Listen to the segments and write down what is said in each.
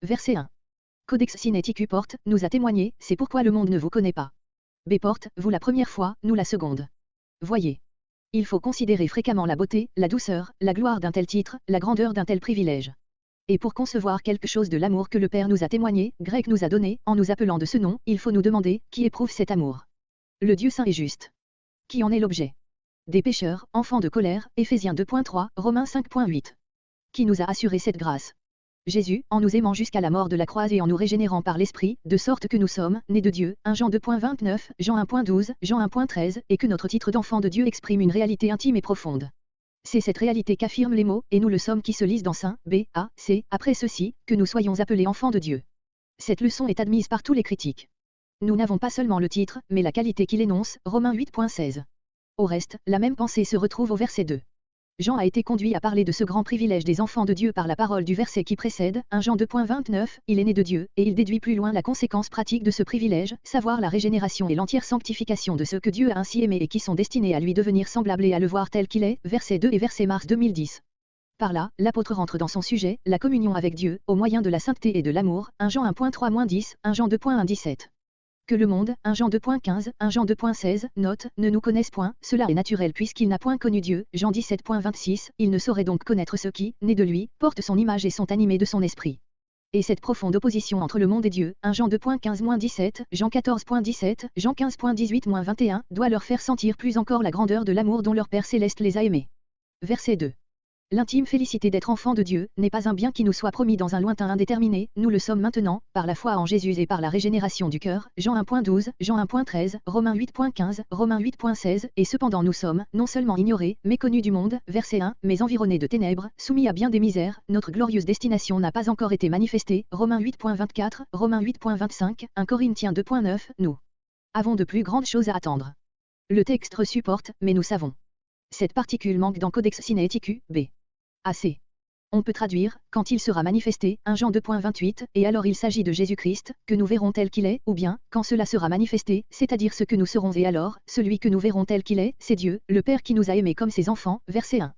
Verset 1. Codex Sinaiticus porte, nous a témoigné, c'est pourquoi le monde ne vous connaît pas. B porte, vous la première fois, nous la seconde. Voyez. Il faut considérer fréquemment la beauté, la douceur, la gloire d'un tel titre, la grandeur d'un tel privilège. Et pour concevoir quelque chose de l'amour que le Père nous a témoigné, grec nous a donné, en nous appelant de ce nom, il faut nous demander, qui éprouve cet amour? Le Dieu saint et juste. Qui en est l'objet? Des pécheurs, enfants de colère, Éphésiens 2.3, Romains 5.8. Qui nous a assuré cette grâce? Jésus, en nous aimant jusqu'à la mort de la croix et en nous régénérant par l'Esprit, de sorte que nous sommes, nés de Dieu, 1 Jean 2.29, Jean 1.12, Jean 1.13, et que notre titre d'enfant de Dieu exprime une réalité intime et profonde. C'est cette réalité qu'affirment les mots, et nous le sommes qui se lisent dans Saint, B, A, C, après ceci, que nous soyons appelés enfants de Dieu. Cette leçon est admise par tous les critiques. Nous n'avons pas seulement le titre, mais la qualité qu'il énonce, Romains 8.16. Au reste, la même pensée se retrouve au verset 2. Jean a été conduit à parler de ce grand privilège des enfants de Dieu par la parole du verset qui précède, 1 Jean 2.29, il est né de Dieu, et il déduit plus loin la conséquence pratique de ce privilège, savoir la régénération et l'entière sanctification de ceux que Dieu a ainsi aimés et qui sont destinés à lui devenir semblables et à le voir tel qu'il est, verset 2 et verset mars 2010. Par là, l'apôtre rentre dans son sujet, la communion avec Dieu, au moyen de la sainteté et de l'amour, 1 Jean 1.3-10, 1 Jean 2.1-17. Que le monde, 1 Jean 2.15, 1 Jean 2.16, note, ne nous connaissent point, cela est naturel puisqu'il n'a point connu Dieu, Jean 17.26, il ne saurait donc connaître ceux qui, nés de lui, portent son image et sont animés de son esprit. Et cette profonde opposition entre le monde et Dieu, 1 Jean 2.15-17, Jean 14.17, Jean 15.18-21, doit leur faire sentir plus encore la grandeur de l'amour dont leur Père céleste les a aimés. Verset 2. L'intime félicité d'être enfant de Dieu n'est pas un bien qui nous soit promis dans un lointain indéterminé, nous le sommes maintenant, par la foi en Jésus et par la régénération du cœur, Jean 1.12, Jean 1.13, Romains 8.15, Romains 8.16, et cependant nous sommes, non seulement ignorés, méconnus du monde, verset 1, mais environnés de ténèbres, soumis à bien des misères, notre glorieuse destination n'a pas encore été manifestée, Romains 8.24, Romains 8.25, 1 Corinthiens 2.9, nous avons de plus grandes choses à attendre. Le texte supporte, mais nous savons. Cette particule manque dans Codex Sinaiticus, B. AC. On peut traduire, quand il sera manifesté, 1 Jean 2.28, et alors il s'agit de Jésus-Christ, que nous verrons tel qu'il est, ou bien, quand cela sera manifesté, c'est-à-dire ce que nous serons et alors, celui que nous verrons tel qu'il est, c'est Dieu, le Père qui nous a aimés comme ses enfants, verset 1.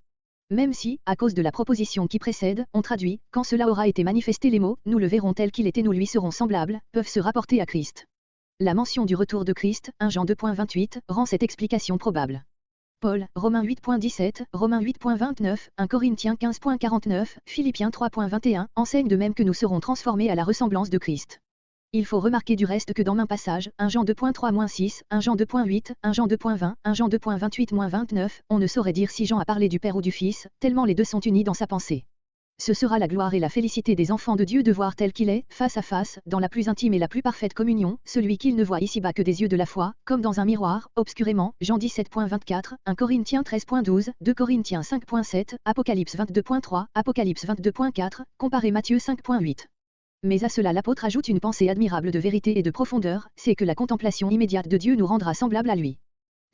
Même si, à cause de la proposition qui précède, on traduit, quand cela aura été manifesté les mots, nous le verrons tel qu'il est et nous lui serons semblables, peuvent se rapporter à Christ. La mention du retour de Christ, 1 Jean 2.28, rend cette explication probable. Paul, Romains 8.17, Romains 8.29, 1 Corinthiens 15.49, Philippiens 3.21, enseignent de même que nous serons transformés à la ressemblance de Christ. Il faut remarquer du reste que dans maint passage, 1 Jean 2.3-6, 1 Jean 2.8, 1 Jean 2.20, 1 Jean 2.28-29, on ne saurait dire si Jean a parlé du Père ou du Fils, tellement les deux sont unis dans sa pensée. Ce sera la gloire et la félicité des enfants de Dieu de voir tel qu'il est, face à face, dans la plus intime et la plus parfaite communion, celui qu'ils ne voient ici-bas que des yeux de la foi, comme dans un miroir, obscurément, Jean 17.24, 1 Corinthiens 13.12, 2 Corinthiens 5.7, Apocalypse 22.3, Apocalypse 22.4, comparez Matthieu 5.8. Mais à cela l'apôtre ajoute une pensée admirable de vérité et de profondeur, c'est que la contemplation immédiate de Dieu nous rendra semblables à lui.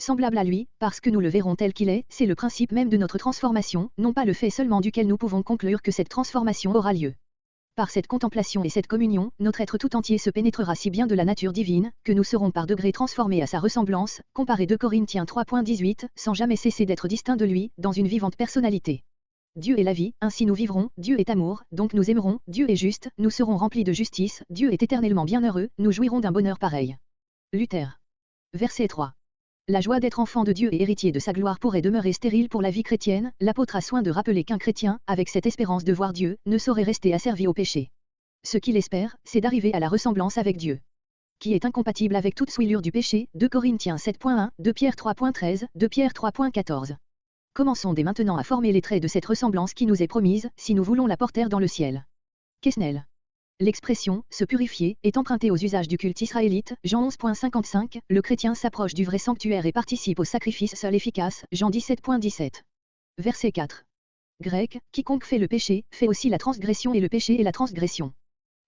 Semblable à lui, parce que nous le verrons tel qu'il est, c'est le principe même de notre transformation, non pas le fait seulement duquel nous pouvons conclure que cette transformation aura lieu. Par cette contemplation et cette communion, notre être tout entier se pénétrera si bien de la nature divine, que nous serons par degrés transformés à sa ressemblance, comparez 2 Corinthiens 3.18, sans jamais cesser d'être distincts de lui, dans une vivante personnalité. Dieu est la vie, ainsi nous vivrons, Dieu est amour, donc nous aimerons, Dieu est juste, nous serons remplis de justice, Dieu est éternellement bienheureux, nous jouirons d'un bonheur pareil. Luther. Verset 3. La joie d'être enfant de Dieu et héritier de sa gloire pourrait demeurer stérile pour la vie chrétienne, l'apôtre a soin de rappeler qu'un chrétien, avec cette espérance de voir Dieu, ne saurait rester asservi au péché. Ce qu'il espère, c'est d'arriver à la ressemblance avec Dieu, qui est incompatible avec toute souillure du péché, 2 Corinthiens 7.1, 2 Pierre 3.13, 2 Pierre 3.14. Commençons dès maintenant à former les traits de cette ressemblance qui nous est promise, si nous voulons la porter dans le ciel. Quesnel. L'expression « se purifier » est empruntée aux usages du culte israélite, Jean 11.55, le chrétien s'approche du vrai sanctuaire et participe au sacrifice seul efficace, Jean 17.17. Verset 4. Grec, quiconque fait le péché, fait aussi la transgression et le péché est la transgression.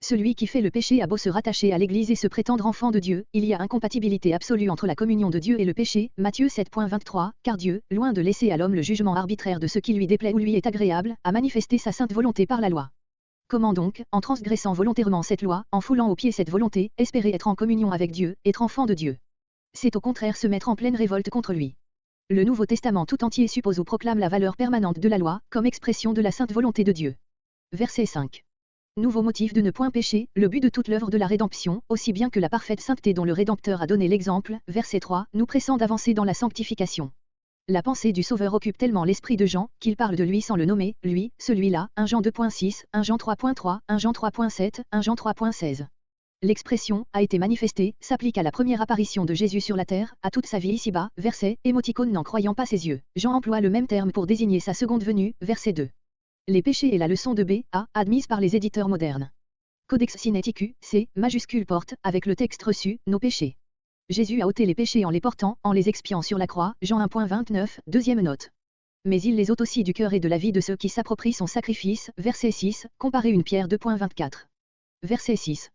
Celui qui fait le péché a beau se rattacher à l'Église et se prétendre enfant de Dieu, il y a incompatibilité absolue entre la communion de Dieu et le péché, Matthieu 7.23, car Dieu, loin de laisser à l'homme le jugement arbitraire de ce qui lui déplaît ou lui est agréable, a manifesté sa sainte volonté par la loi. Comment donc, en transgressant volontairement cette loi, en foulant aux pieds cette volonté, espérer être en communion avec Dieu, être enfant de Dieu? C'est au contraire se mettre en pleine révolte contre lui. Le Nouveau Testament tout entier suppose ou proclame la valeur permanente de la loi, comme expression de la sainte volonté de Dieu. Verset 5. Nouveau motif de ne point pécher, le but de toute l'œuvre de la rédemption, aussi bien que la parfaite sainteté dont le Rédempteur a donné l'exemple, verset 3, nous pressant d'avancer dans la sanctification. La pensée du Sauveur occupe tellement l'esprit de Jean, qu'il parle de lui sans le nommer, lui, celui-là, 1 Jean 2.6, 1 Jean 3.3, 1 Jean 3.7, 1 Jean 3.16. L'expression « a été manifestée » s'applique à la première apparition de Jésus sur la terre, à toute sa vie ici-bas, verset, émoticône n'en croyant pas ses yeux. Jean emploie le même terme pour désigner sa seconde venue, verset 2. Les péchés et la leçon de B.A. admise par les éditeurs modernes. Codex Sinaiticus, C, majuscule porte, avec le texte reçu, nos péchés. Jésus a ôté les péchés en les portant, en les expiant sur la croix, Jean 1.29, deuxième note. Mais il les ôte aussi du cœur et de la vie de ceux qui s'approprient son sacrifice, verset 6, comparez 1 Pierre 2.24. Verset 6.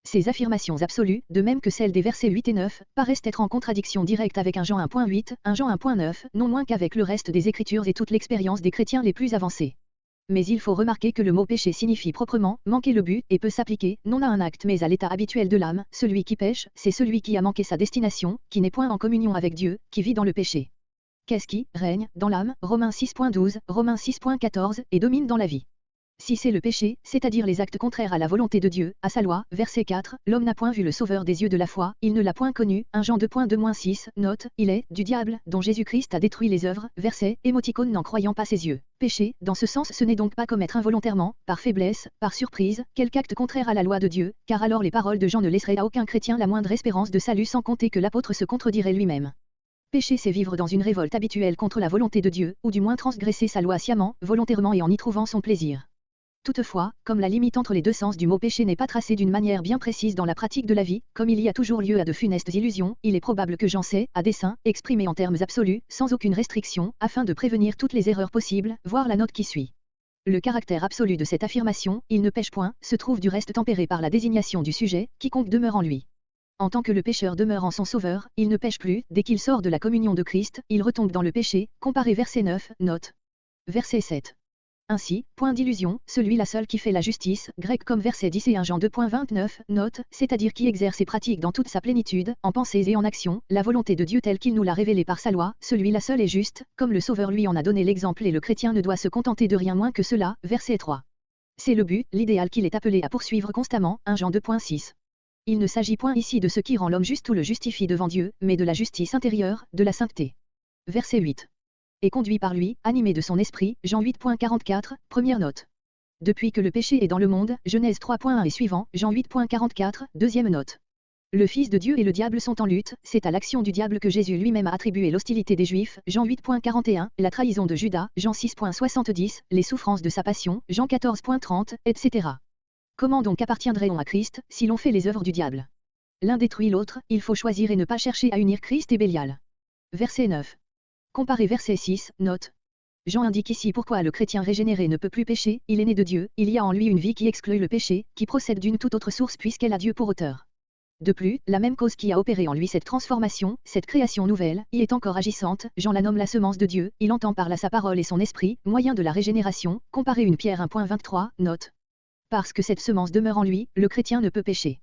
Ces affirmations absolues, de même que celles des versets 8 et 9, paraissent être en contradiction directe avec 1 Jean 1.8, 1 Jean 1.9, non moins qu'avec le reste des Écritures et toute l'expérience des chrétiens les plus avancés. Mais il faut remarquer que le mot péché signifie proprement manquer le but et peut s'appliquer non à un acte mais à l'état habituel de l'âme. Celui qui pêche, c'est celui qui a manqué sa destination, qui n'est point en communion avec Dieu, qui vit dans le péché. Qu'est-ce qui règne dans l'âme? Romains 6.12, Romains 6.14 et domine dans la vie. Si c'est le péché, c'est-à-dire les actes contraires à la volonté de Dieu, à sa loi, verset 4, l'homme n'a point vu le Sauveur des yeux de la foi, il ne l'a point connu, 1 Jean 2.2-6, note, il est, du diable, dont Jésus-Christ a détruit les œuvres, verset, émoticône n'en croyant pas ses yeux. Péché, dans ce sens ce n'est donc pas commettre involontairement, par faiblesse, par surprise, quelque acte contraire à la loi de Dieu, car alors les paroles de Jean ne laisseraient à aucun chrétien la moindre espérance de salut sans compter que l'apôtre se contredirait lui-même. Pécher c'est vivre dans une révolte habituelle contre la volonté de Dieu, ou du moins transgresser sa loi sciemment, volontairement et en y trouvant son plaisir. Toutefois, comme la limite entre les deux sens du mot péché n'est pas tracée d'une manière bien précise dans la pratique de la vie, comme il y a toujours lieu à de funestes illusions, il est probable que Jean s'est, à dessein, exprimé en termes absolus, sans aucune restriction, afin de prévenir toutes les erreurs possibles, voir la note qui suit. Le caractère absolu de cette affirmation, il ne pêche point, se trouve du reste tempéré par la désignation du sujet, quiconque demeure en lui. En tant que le pécheur demeure en son Sauveur, il ne pêche plus, dès qu'il sort de la communion de Christ, il retombe dans le péché, comparé verset 9, note. Verset 7. Ainsi, point d'illusion, celui-là seul qui fait la justice, grec comme verset 10 et 1 Jean 2.29, note, c'est-à-dire qui exerce et pratique dans toute sa plénitude, en pensées et en actions, la volonté de Dieu telle qu'il nous l'a révélée par sa loi, celui-là seul est juste, comme le Sauveur lui en a donné l'exemple et le chrétien ne doit se contenter de rien moins que cela, verset 3. C'est le but, l'idéal qu'il est appelé à poursuivre constamment, 1 Jean 2.6. Il ne s'agit point ici de ce qui rend l'homme juste ou le justifie devant Dieu, mais de la justice intérieure, de la sainteté. Verset 8. Et conduit par lui, animé de son esprit, Jean 8.44, première note. Depuis que le péché est dans le monde, Genèse 3.1 et suivant, Jean 8.44, deuxième note. Le Fils de Dieu et le diable sont en lutte, c'est à l'action du diable que Jésus lui-même a attribué l'hostilité des Juifs, Jean 8.41, la trahison de Judas, Jean 6.70, les souffrances de sa passion, Jean 14.30, etc. Comment donc appartiendrait-on à Christ, si l'on fait les œuvres du diable? L'un détruit l'autre, il faut choisir et ne pas chercher à unir Christ et Bélial. Verset 9. Comparez verset 6, note. Jean indique ici pourquoi le chrétien régénéré ne peut plus pécher, il est né de Dieu, il y a en lui une vie qui exclut le péché, qui procède d'une toute autre source puisqu'elle a Dieu pour auteur. De plus, la même cause qui a opéré en lui cette transformation, cette création nouvelle, y est encore agissante, Jean la nomme la semence de Dieu, il entend par là sa parole et son esprit, moyen de la régénération, comparez 1 Pierre 1.23, note. Parce que cette semence demeure en lui, le chrétien ne peut pécher.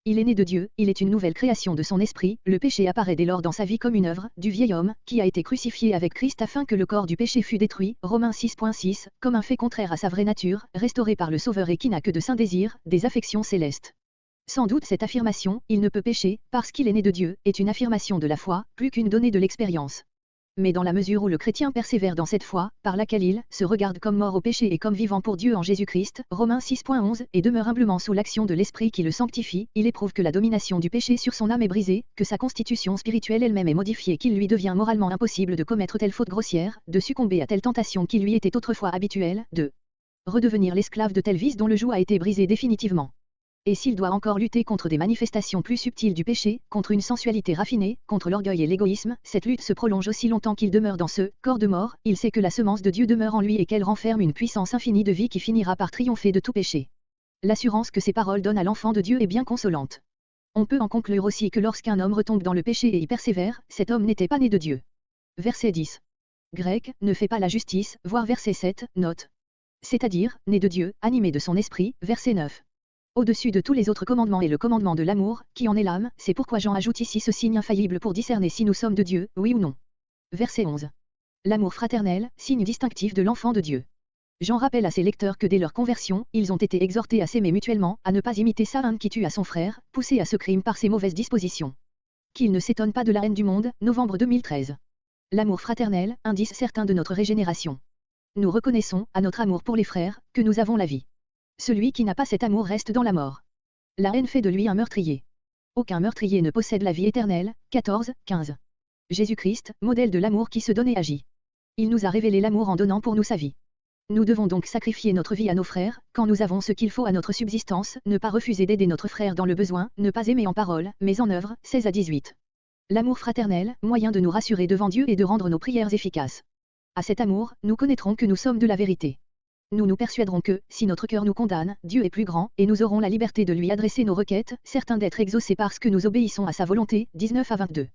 Il est né de Dieu, il est une nouvelle création de son esprit, le péché apparaît dès lors dans sa vie comme une œuvre, du vieil homme, qui a été crucifié avec Christ afin que le corps du péché fût détruit, Romains 6.6, comme un fait contraire à sa vraie nature, restauré par le Sauveur et qui n'a que de saints désirs, des affections célestes. Sans doute cette affirmation, il ne peut pécher, parce qu'il est né de Dieu, est une affirmation de la foi, plus qu'une donnée de l'expérience. Mais dans la mesure où le chrétien persévère dans cette foi, par laquelle il se regarde comme mort au péché et comme vivant pour Dieu en Jésus-Christ, Romains 6.11, et demeure humblement sous l'action de l'Esprit qui le sanctifie, il éprouve que la domination du péché sur son âme est brisée, que sa constitution spirituelle elle-même est modifiée, qu'il lui devient moralement impossible de commettre telle faute grossière, de succomber à telle tentation qui lui était autrefois habituelle, de redevenir l'esclave de tel vice dont le joug a été brisé définitivement. Et s'il doit encore lutter contre des manifestations plus subtiles du péché, contre une sensualité raffinée, contre l'orgueil et l'égoïsme, cette lutte se prolonge aussi longtemps qu'il demeure dans ce corps de mort, il sait que la semence de Dieu demeure en lui et qu'elle renferme une puissance infinie de vie qui finira par triompher de tout péché. L'assurance que ces paroles donnent à l'enfant de Dieu est bien consolante. On peut en conclure aussi que lorsqu'un homme retombe dans le péché et y persévère, cet homme n'était pas né de Dieu. Verset 10. Grec, ne fait pas la justice, voir verset 7, note. C'est-à-dire, né de Dieu, animé de son esprit, verset 9. Au-dessus de tous les autres commandements est le commandement de l'amour, qui en est l'âme, c'est pourquoi Jean ajoute ici ce signe infaillible pour discerner si nous sommes de Dieu, oui ou non. Verset 11. L'amour fraternel, signe distinctif de l'enfant de Dieu. Jean rappelle à ses lecteurs que dès leur conversion, ils ont été exhortés à s'aimer mutuellement, à ne pas imiter sa haine qui tue à son frère, poussé à ce crime par ses mauvaises dispositions. Qu'ils ne s'étonnent pas de la haine du monde, novembre 2013. L'amour fraternel, indice certain de notre régénération. Nous reconnaissons, à notre amour pour les frères, que nous avons la vie. Celui qui n'a pas cet amour reste dans la mort. La haine fait de lui un meurtrier. Aucun meurtrier ne possède la vie éternelle, 14, 15. Jésus-Christ, modèle de l'amour qui se donne et agit. Il nous a révélé l'amour en donnant pour nous sa vie. Nous devons donc sacrifier notre vie à nos frères, quand nous avons ce qu'il faut à notre subsistance, ne pas refuser d'aider notre frère dans le besoin, ne pas aimer en parole, mais en œuvre, 16 à 18. L'amour fraternel, moyen de nous rassurer devant Dieu et de rendre nos prières efficaces. À cet amour, nous connaîtrons que nous sommes de la vérité. Nous nous persuaderons que, si notre cœur nous condamne, Dieu est plus grand, et nous aurons la liberté de lui adresser nos requêtes, certains d'être exaucés parce que nous obéissons à sa volonté, 19 à 22.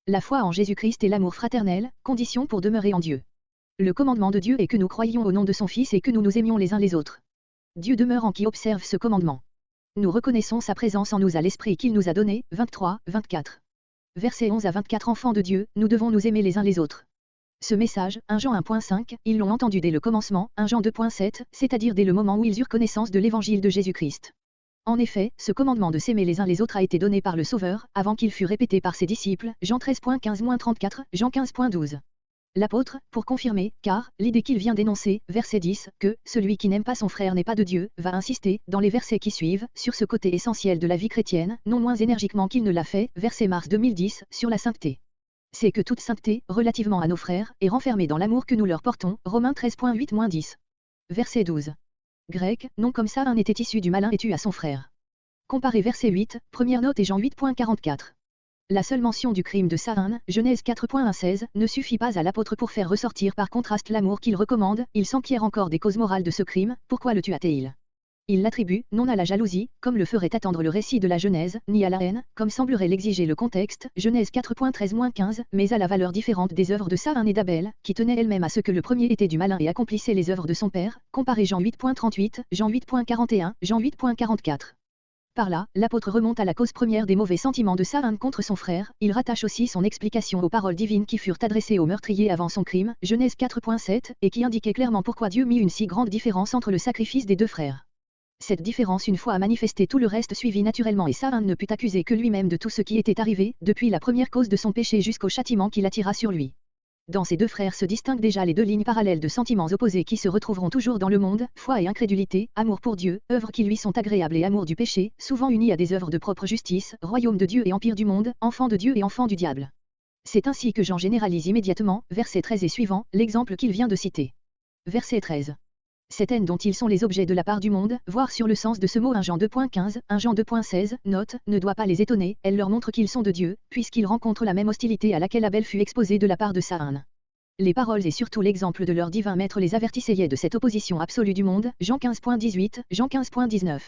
La foi en Jésus-Christ et l'amour fraternel, condition pour demeurer en Dieu. Le commandement de Dieu est que nous croyions au nom de son Fils et que nous nous aimions les uns les autres. Dieu demeure en qui observe ce commandement. Nous reconnaissons sa présence en nous à l'esprit qu'il nous a donné, 23, 24. Versets 11 à 24. Enfants de Dieu, nous devons nous aimer les uns les autres. Ce message, 1 Jean 1.5, ils l'ont entendu dès le commencement, 1 Jean 2.7, c'est-à-dire dès le moment où ils eurent connaissance de l'évangile de Jésus-Christ. En effet, ce commandement de s'aimer les uns les autres a été donné par le Sauveur, avant qu'il fût répété par ses disciples, Jean 13.15-34, Jean 15.12. L'apôtre, pour confirmer, car, l'idée qu'il vient d'énoncer, verset 10, que, celui qui n'aime pas son frère n'est pas de Dieu, va insister, dans les versets qui suivent, sur ce côté essentiel de la vie chrétienne, non moins énergiquement qu'il ne l'a fait, verset mars 2010, sur la sainteté. C'est que toute sainteté, relativement à nos frères, est renfermée dans l'amour que nous leur portons, Romains 13.8-10. Verset 12. Grec, non comme ça un était issu du malin et tue à son frère. Comparez verset 8, première note et Jean 8.44. La seule mention du crime de Sahan, Genèse 4.16, ne suffit pas à l'apôtre pour faire ressortir par contraste l'amour qu'il recommande, il s'enquiert encore des causes morales de ce crime, pourquoi le tua-t-il ? Il l'attribue, non à la jalousie, comme le ferait attendre le récit de la Genèse, ni à la haine, comme semblerait l'exiger le contexte, Genèse 4.13-15, mais à la valeur différente des œuvres de Sahan et d'Abel, qui tenaient elles-mêmes à ce que le premier était du malin et accomplissait les œuvres de son père, comparez Jean 8.38, Jean 8.41, Jean 8.44. Par là, l'apôtre remonte à la cause première des mauvais sentiments de Sahan contre son frère, il rattache aussi son explication aux paroles divines qui furent adressées au meurtrier avant son crime, Genèse 4.7, et qui indiquaient clairement pourquoi Dieu mit une si grande différence entre le sacrifice des deux frères. Cette différence une fois manifestée tout le reste suivit naturellement et Sahan ne put accuser que lui-même de tout ce qui était arrivé, depuis la première cause de son péché jusqu'au châtiment qu'il attira sur lui. Dans ces deux frères se distinguent déjà les deux lignes parallèles de sentiments opposés qui se retrouveront toujours dans le monde, foi et incrédulité, amour pour Dieu, œuvres qui lui sont agréables et amour du péché, souvent unis à des œuvres de propre justice, royaume de Dieu et empire du monde, enfant de Dieu et enfant du diable. C'est ainsi que Jean généralise immédiatement, verset 13 et suivant, l'exemple qu'il vient de citer. Verset 13. Cette haine dont ils sont les objets de la part du monde, voir sur le sens de ce mot 1 Jean 2.15, 1 Jean 2.16, note, ne doit pas les étonner, elle leur montre qu'ils sont de Dieu, puisqu'ils rencontrent la même hostilité à laquelle Abel fut exposé de la part de Sahan. Les paroles et surtout l'exemple de leur divin maître les avertissaient de cette opposition absolue du monde, Jean 15.18, Jean 15.19.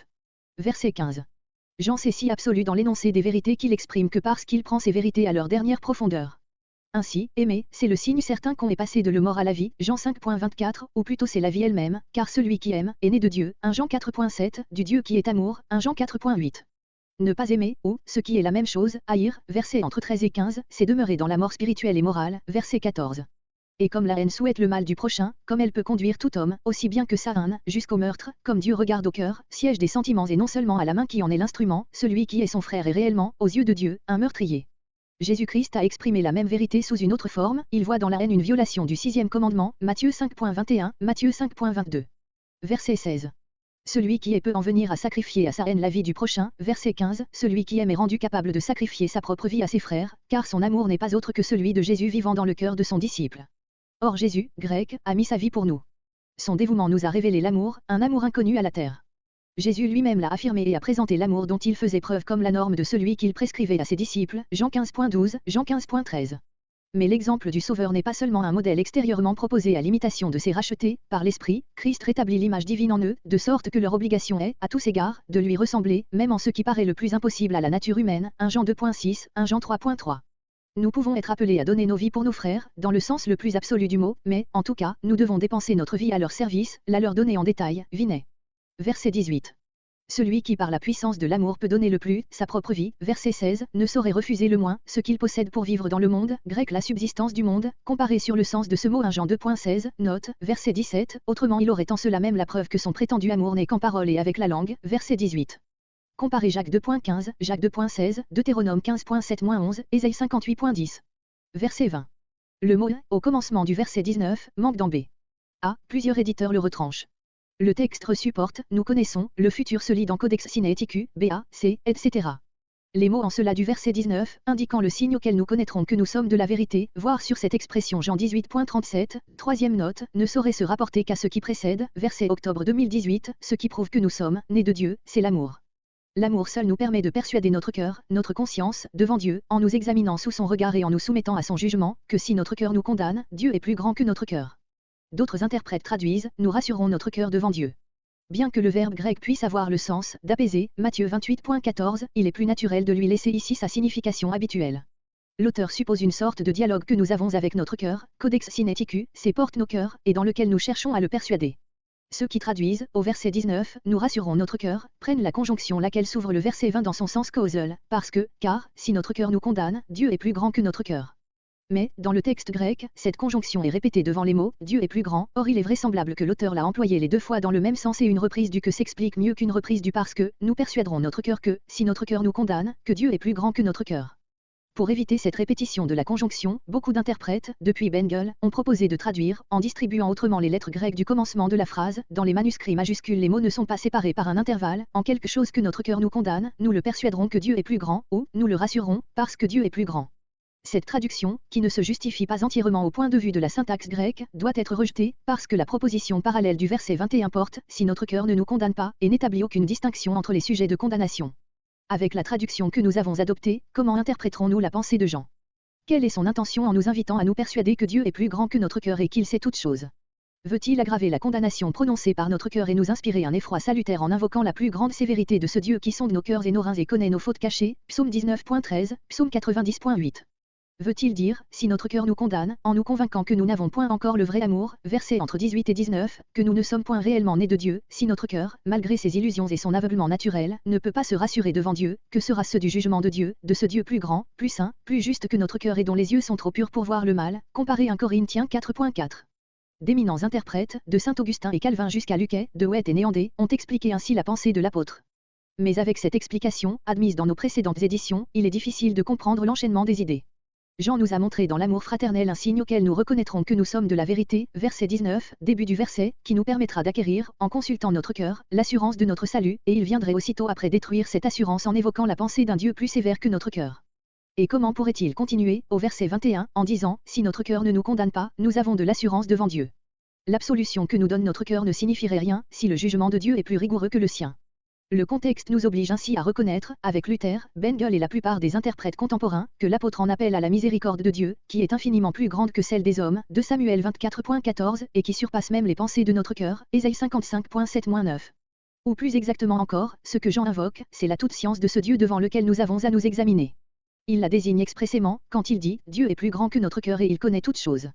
Verset 15. Jean s'est si absolu dans l'énoncé des vérités qu'il exprime que parce qu'il prend ces vérités à leur dernière profondeur. Ainsi, aimer, c'est le signe certain qu'on est passé de le mort à la vie, Jean 5.24, ou plutôt c'est la vie elle-même, car celui qui aime, est né de Dieu, 1 Jean 4.7, du Dieu qui est amour, 1 Jean 4.8. Ne pas aimer, ou, ce qui est la même chose, haïr, verset entre 13 et 15, c'est demeurer dans la mort spirituelle et morale, verset 14. Et comme la haine souhaite le mal du prochain, comme elle peut conduire tout homme, aussi bien que Sahan, jusqu'au meurtre, comme Dieu regarde au cœur, siège des sentiments et non seulement à la main qui en est l'instrument, celui qui est son frère est réellement, aux yeux de Dieu, un meurtrier. Jésus-Christ a exprimé la même vérité sous une autre forme, il voit dans la haine une violation du 6e commandement, Matthieu 5.21, Matthieu 5.22. Verset 16. Celui qui est peut en venir à sacrifier à sa haine la vie du prochain, verset 15, celui qui aime est rendu capable de sacrifier sa propre vie à ses frères, car son amour n'est pas autre que celui de Jésus vivant dans le cœur de son disciple. Or Jésus, grec, a mis sa vie pour nous. Son dévouement nous a révélé l'amour, un amour inconnu à la terre. Jésus lui-même l'a affirmé et a présenté l'amour dont il faisait preuve comme la norme de celui qu'il prescrivait à ses disciples, Jean 15.12, Jean 15.13. Mais l'exemple du Sauveur n'est pas seulement un modèle extérieurement proposé à l'imitation de ses rachetés, par l'Esprit, Christ rétablit l'image divine en eux, de sorte que leur obligation est, à tous égards, de lui ressembler, même en ce qui paraît le plus impossible à la nature humaine, 1 Jean 2.6, 1 Jean 3.3. Nous pouvons être appelés à donner nos vies pour nos frères, dans le sens le plus absolu du mot, mais, en tout cas, nous devons dépenser notre vie à leur service, la leur donner en détail, Vinet. Verset 18. Celui qui par la puissance de l'amour peut donner le plus, sa propre vie, verset 16, ne saurait refuser le moins, ce qu'il possède pour vivre dans le monde, grec la subsistance du monde, comparé sur le sens de ce mot 1 Jean 2.16, note, verset 17, autrement il aurait en cela même la preuve que son prétendu amour n'est qu'en parole et avec la langue, verset 18. Comparez Jacques 2.15, Jacques 2.16, Deutéronome 15.7-11, Ésaïe 58.10. Verset 20. Le mot au commencement du verset 19 manque dans B. A. Plusieurs éditeurs le retranchent. Le texte reçu porte, nous connaissons, le futur se lit dans Codex Sinaiticus, BA, C, etc. Les mots en cela du verset 19, indiquant le signe auquel nous connaîtrons que nous sommes de la vérité, voire sur cette expression Jean 18.37, troisième note, ne saurait se rapporter qu'à ce qui précède, verset octobre 2018, ce qui prouve que nous sommes, nés de Dieu, c'est l'amour. L'amour seul nous permet de persuader notre cœur, notre conscience, devant Dieu, en nous examinant sous son regard et en nous soumettant à son jugement, que si notre cœur nous condamne, Dieu est plus grand que notre cœur. D'autres interprètes traduisent, nous rassurons notre cœur devant Dieu. Bien que le verbe grec puisse avoir le sens d'apaiser, Matthieu 28.14, il est plus naturel de lui laisser ici sa signification habituelle. L'auteur suppose une sorte de dialogue que nous avons avec notre cœur, Codex Sinaiticus, c'est porte nos cœurs, et dans lequel nous cherchons à le persuader. Ceux qui traduisent, au verset 19, nous rassurons notre cœur, prennent la conjonction laquelle s'ouvre le verset 20 dans son sens causal, parce que, car, si notre cœur nous condamne, Dieu est plus grand que notre cœur. Mais, dans le texte grec, cette conjonction est répétée devant les mots « Dieu est plus grand », or il est vraisemblable que l'auteur l'a employé les deux fois dans le même sens et une reprise du que s'explique mieux qu'une reprise du parce que, nous persuaderons notre cœur que, si notre cœur nous condamne, que Dieu est plus grand que notre cœur. Pour éviter cette répétition de la conjonction, beaucoup d'interprètes, depuis Bengel, ont proposé de traduire, en distribuant autrement les lettres grecques du commencement de la phrase, dans les manuscrits majuscules les mots ne sont pas séparés par un intervalle, en quelque chose que notre cœur nous condamne, nous le persuaderons que Dieu est plus grand, ou, nous le rassurons, parce que Dieu est plus grand. Cette traduction, qui ne se justifie pas entièrement au point de vue de la syntaxe grecque, doit être rejetée, parce que la proposition parallèle du verset 21 porte, si notre cœur ne nous condamne pas, et n'établit aucune distinction entre les sujets de condamnation. Avec la traduction que nous avons adoptée, comment interpréterons-nous la pensée de Jean? Quelle est son intention en nous invitant à nous persuader que Dieu est plus grand que notre cœur et qu'il sait toutes choses? Veut-il aggraver la condamnation prononcée par notre cœur et nous inspirer un effroi salutaire en invoquant la plus grande sévérité de ce Dieu qui sonde nos cœurs et nos reins et connaît nos fautes cachées, Psaume 19.13, Psaume 90.8. Veut-il dire, si notre cœur nous condamne, en nous convainquant que nous n'avons point encore le vrai amour, versets entre 18 et 19, que nous ne sommes point réellement nés de Dieu, si notre cœur, malgré ses illusions et son aveuglement naturel, ne peut pas se rassurer devant Dieu, que sera ce du jugement de Dieu, de ce Dieu plus grand, plus saint, plus juste que notre cœur et dont les yeux sont trop purs pour voir le mal, comparé 1 Corinthiens 4.4. D'éminents interprètes, de saint Augustin et Calvin jusqu'à Luquet, de Huet et Néandé, ont expliqué ainsi la pensée de l'apôtre. Mais avec cette explication, admise dans nos précédentes éditions, il est difficile de comprendre l'enchaînement des idées. Jean nous a montré dans l'amour fraternel un signe auquel nous reconnaîtrons que nous sommes de la vérité, verset 19, début du verset, qui nous permettra d'acquérir, en consultant notre cœur, l'assurance de notre salut, et il viendrait aussitôt après détruire cette assurance en évoquant la pensée d'un Dieu plus sévère que notre cœur. Et comment pourrait-il continuer, au verset 21, en disant, si notre cœur ne nous condamne pas, nous avons de l'assurance devant Dieu. L'absolution que nous donne notre cœur ne signifierait rien, si le jugement de Dieu est plus rigoureux que le sien. Le contexte nous oblige ainsi à reconnaître, avec Luther, Bengel et la plupart des interprètes contemporains, que l'apôtre en appelle à la miséricorde de Dieu, qui est infiniment plus grande que celle des hommes, de Samuel 24.14, et qui surpasse même les pensées de notre cœur, Ésaïe 55.7-9. Ou plus exactement encore, ce que Jean invoque, c'est la toute science de ce Dieu devant lequel nous avons à nous examiner. Il la désigne expressément, quand il dit, Dieu est plus grand que notre cœur et il connaît toutes choses.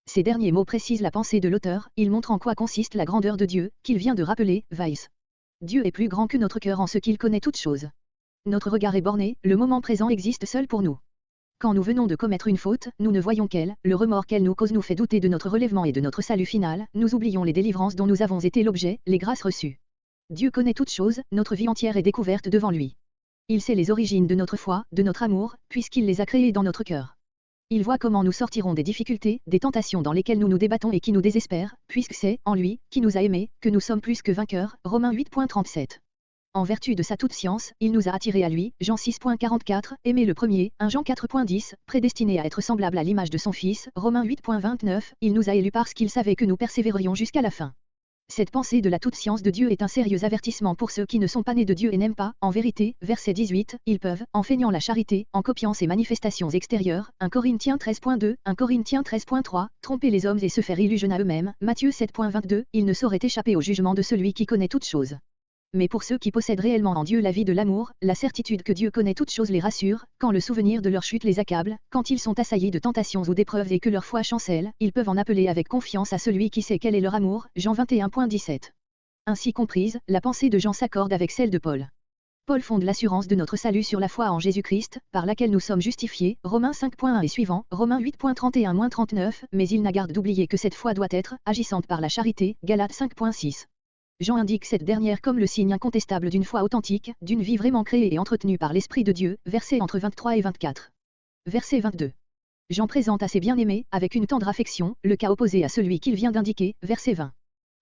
Ces derniers mots précisent la pensée de l'auteur, ils montrent en quoi consiste la grandeur de Dieu, qu'il vient de rappeler, Weiss. Dieu est plus grand que notre cœur en ce qu'il connaît toutes choses. Notre regard est borné, le moment présent existe seul pour nous. Quand nous venons de commettre une faute, nous ne voyons qu'elle, le remords qu'elle nous cause nous fait douter de notre relèvement et de notre salut final, nous oublions les délivrances dont nous avons été l'objet, les grâces reçues. Dieu connaît toutes choses, notre vie entière est découverte devant lui. Il sait les origines de notre foi, de notre amour, puisqu'il les a créées dans notre cœur. Il voit comment nous sortirons des difficultés, des tentations dans lesquelles nous nous débattons et qui nous désespèrent, puisque c'est, en lui, qui nous a aimés, que nous sommes plus que vainqueurs, Romains 8.37. En vertu de sa toute science, il nous a attirés à lui, Jean 6.44, aimé le premier, 1 Jean 4.10, prédestiné à être semblable à l'image de son Fils, Romains 8.29, il nous a élus parce qu'il savait que nous persévérerions jusqu'à la fin. Cette pensée de la toute science de Dieu est un sérieux avertissement pour ceux qui ne sont pas nés de Dieu et n'aiment pas, en vérité, verset 18, ils peuvent, en feignant la charité, en copiant ses manifestations extérieures, 1 Corinthiens 13.2, 1 Corinthiens 13.3, tromper les hommes et se faire illusion à eux-mêmes, Matthieu 7.22, ils ne sauraient échapper au jugement de celui qui connaît toutes choses. Mais pour ceux qui possèdent réellement en Dieu la vie de l'amour, la certitude que Dieu connaît toutes choses les rassure, quand le souvenir de leur chute les accable, quand ils sont assaillis de tentations ou d'épreuves et que leur foi chancelle, ils peuvent en appeler avec confiance à celui qui sait quel est leur amour, Jean 21.17. Ainsi comprise, la pensée de Jean s'accorde avec celle de Paul. Paul fonde l'assurance de notre salut sur la foi en Jésus-Christ, par laquelle nous sommes justifiés, Romains 5.1 et suivants, Romains 8.31-39, mais il n'a garde d'oublier que cette foi doit être, agissante par la charité, Galates 5.6. Jean indique cette dernière comme le signe incontestable d'une foi authentique, d'une vie vraiment créée et entretenue par l'Esprit de Dieu, versets entre 23 et 24. Verset 22. Jean présente à ses bien-aimés, avec une tendre affection, le cas opposé à celui qu'il vient d'indiquer, verset 20.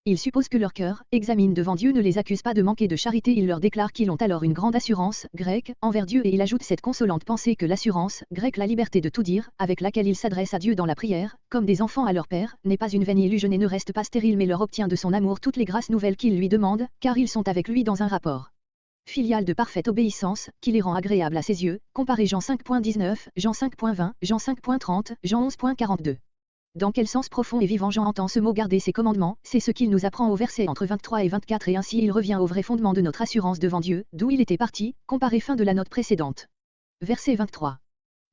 Il suppose que leur cœur, examine devant Dieu, ne les accuse pas de manquer de charité. Il leur déclare qu'ils ont alors une grande assurance, grecque, envers Dieu, et il ajoute cette consolante pensée que l'assurance, grecque, la liberté de tout dire, avec laquelle ils s'adressent à Dieu dans la prière, comme des enfants à leur Père, n'est pas une vaine illusion et ne reste pas stérile, mais leur obtient de son amour toutes les grâces nouvelles qu'ils lui demandent, car ils sont avec lui dans un rapport filial de parfaite obéissance, qui les rend agréables à ses yeux. Comparez Jean 5.19, Jean 5.20, Jean 5.30, Jean 11.42. Dans quel sens profond et vivant Jean entend ce mot garder ses commandements, c'est ce qu'il nous apprend au verset entre 23 et 24, et ainsi il revient au vrai fondement de notre assurance devant Dieu, d'où il était parti, comparé fin de la note précédente. Verset 23.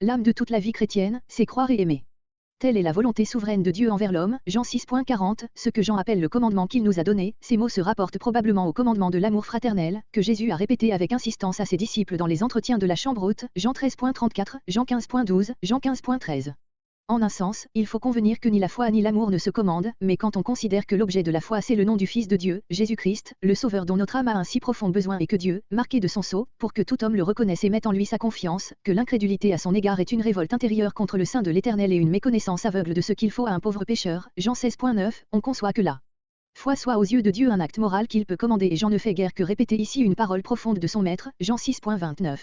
L'âme de toute la vie chrétienne, c'est croire et aimer. Telle est la volonté souveraine de Dieu envers l'homme, Jean 6.40, ce que Jean appelle le commandement qu'il nous a donné. Ces mots se rapportent probablement au commandement de l'amour fraternel, que Jésus a répété avec insistance à ses disciples dans les entretiens de la chambre haute, Jean 13.34, Jean 15.12, Jean 15.13. En un sens, il faut convenir que ni la foi ni l'amour ne se commandent, mais quand on considère que l'objet de la foi c'est le nom du Fils de Dieu, Jésus-Christ, le Sauveur dont notre âme a un si profond besoin, et que Dieu, marqué de son sceau, pour que tout homme le reconnaisse et mette en lui sa confiance, que l'incrédulité à son égard est une révolte intérieure contre le sein de l'Éternel et une méconnaissance aveugle de ce qu'il faut à un pauvre pécheur, Jean 16.9, on conçoit que la foi soit aux yeux de Dieu un acte moral qu'il peut commander, et Jean ne fait guère que répéter ici une parole profonde de son Maître, Jean 6.29.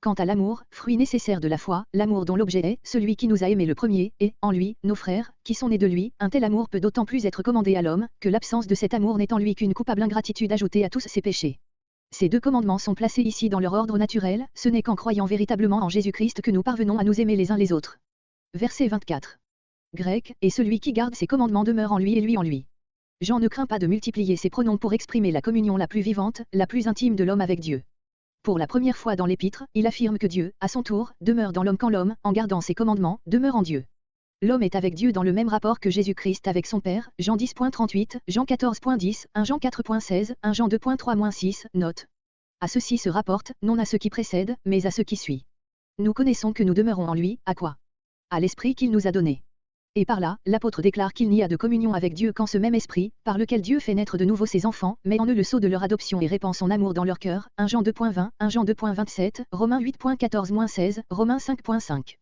Quant à l'amour, fruit nécessaire de la foi, l'amour dont l'objet est celui qui nous a aimés le premier, et, en lui, nos frères, qui sont nés de lui, un tel amour peut d'autant plus être commandé à l'homme, que l'absence de cet amour n'est en lui qu'une coupable ingratitude ajoutée à tous ses péchés. Ces deux commandements sont placés ici dans leur ordre naturel, ce n'est qu'en croyant véritablement en Jésus-Christ que nous parvenons à nous aimer les uns les autres. Verset 24. Grec, et celui qui garde ses commandements demeure en lui et lui en lui. Jean ne craint pas de multiplier ses pronoms pour exprimer la communion la plus vivante, la plus intime de l'homme avec Dieu. Pour la première fois dans l'Épître, il affirme que Dieu, à son tour, demeure dans l'homme quand l'homme, en gardant ses commandements, demeure en Dieu. L'homme est avec Dieu dans le même rapport que Jésus-Christ avec son Père, Jean 10.38, Jean 14.10, 1 Jean 4.16, 1 Jean 2.3-6, note. À ceci se rapporte, non à ce qui précède, mais à ce qui suit. Nous connaissons que nous demeurons en lui, à quoi? À l'Esprit qu'il nous a donné. Et par là, l'apôtre déclare qu'il n'y a de communion avec Dieu qu'en ce même esprit, par lequel Dieu fait naître de nouveau ses enfants, met en eux le sceau de leur adoption et répand son amour dans leur cœur, 1 Jean 2.20, 1 Jean 2.27, Romains 8.14-16, Romains 5.5.